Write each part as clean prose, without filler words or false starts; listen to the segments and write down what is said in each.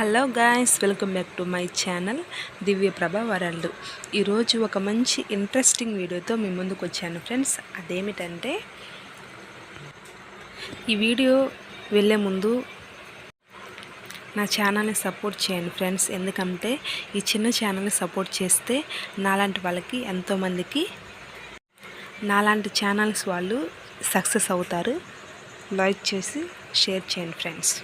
Hello guys, welcome back to my channel Divyaprabha world. ఈరోజు ఒక మంచి ఇంట్రెస్టింగ్ వీడియోతో మీ ముందుకు వచ్చాను ఫ్రెండ్స్. అదేమిటంటే, ఈ వీడియో వెళ్ళే ముందు నా ఛానల్ని సపోర్ట్ చేయండి ఫ్రెండ్స్. ఎందుకంటే ఈ చిన్న ఛానల్ని సపోర్ట్ చేస్తే నాలాంటి వాళ్ళకి, ఎంతోమందికి నాలాంటి ఛానల్స్ వాళ్ళు సక్సెస్ అవుతారు. లైక్ చేసి షేర్ చేయండి ఫ్రెండ్స్.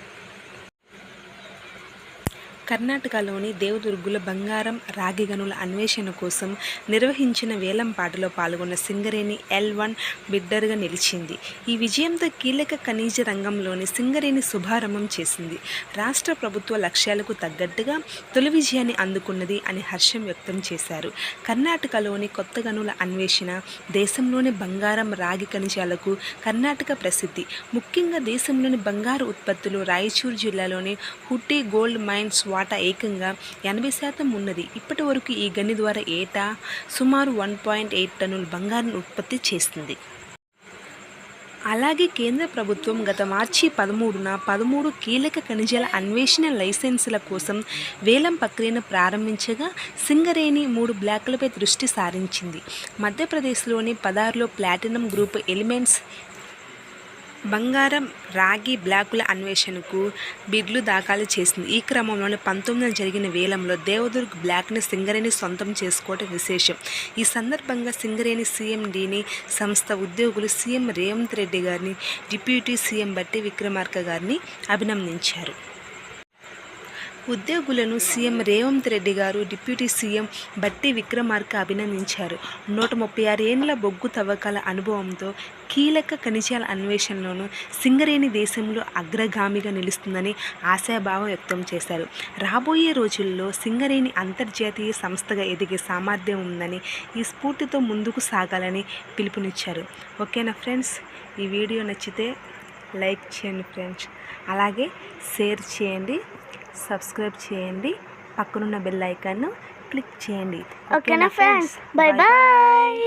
కర్ణాటకలోని దేవదుర్గుల బంగారం, రాగి గనుల అన్వేషణ కోసం నిర్వహించిన వేలంపాటలో పాల్గొన్న సింగరేణి L1 బిడ్డర్గా నిలిచింది. ఈ విజయంతో కీలక ఖనిజ రంగంలోని సింగరేణి శుభారంభం చేసింది. రాష్ట్ర ప్రభుత్వ లక్ష్యాలకు తగ్గట్టుగా తొలి విజయాన్ని అందుకున్నది అని హర్షం వ్యక్తం చేశారు. కర్ణాటకలోని కొత్త గనుల అన్వేషణ దేశంలోని బంగారం, రాగి ఖనిజాలకు కర్ణాటక ప్రసిద్ధి. ముఖ్యంగా దేశంలోని బంగారు ఉత్పత్తులు రాయచూరు జిల్లాలోని హుట్టి గోల్డ్ మైన్స్ వాటా ఏకంగా 80% ఉన్నది. ఇప్పటి వరకు ఈ గని ద్వారా ఏటా సుమారు 1.8 టన్నుల బంగారం ఉత్పత్తి చేస్తుంది. అలాగే కేంద్ర ప్రభుత్వం గత మార్చి 13న 13 కీలక ఖనిజాల అన్వేషణ లైసెన్సుల కోసం వేలం ప్రక్రియను ప్రారంభించగా సింగరేణి 3 బ్లాకులపై దృష్టి సారించింది. మధ్యప్రదేశ్లోని 16లో ప్లాటినం గ్రూప్ ఎలిమెంట్స్ బంగారం, రాగి బ్లాకుల అన్వేషణకు బిడ్లు దాఖలు చేసింది. ఈ క్రమంలోనే 19న జరిగిన వేలంలో దేవదుర్గ్ బ్లాక్ని సింగరేణి సొంతం చేసుకోవడం విశేషం. ఈ సందర్భంగా సింగరేణి CMDని సంస్థ ఉద్యోగులు సీఎం రేవంత్ రెడ్డి గారిని, డిప్యూటీ సీఎం బట్టి విక్రమార్క గారిని అభినందించారు. ఉద్యోగులను సీఎం రేవంత్ రెడ్డి గారు, డిప్యూటీ సీఎం బట్టి విక్రమార్క అభినందించారు. 136 ఏళ్ల బొగ్గు తవ్వకాల అనుభవంతో కీలక ఖనిజాల అన్వేషణలోనూ సింగరేణి దేశంలో అగ్రగామిగా నిలుస్తుందని ఆశాభావం వ్యక్తం చేశారు. రాబోయే రోజుల్లో సింగరేణి అంతర్జాతీయ సంస్థగా ఎదిగే సామర్థ్యం ఉందని, ఈ స్ఫూర్తితో ముందుకు సాగాలని పిలుపునిచ్చారు. ఓకేనా ఫ్రెండ్స్, ఈ వీడియో నచ్చితే లైక్ చేయండి ఫ్రెండ్స్, అలాగే షేర్ చేయండి, సబ్స్క్రైబ్ చేయండి, పక్కనున్న బెల్ ఐకాన్ను క్లిక్ చేయండి. ఓకేనా ఫ్రెండ్స్, బై బాయ్.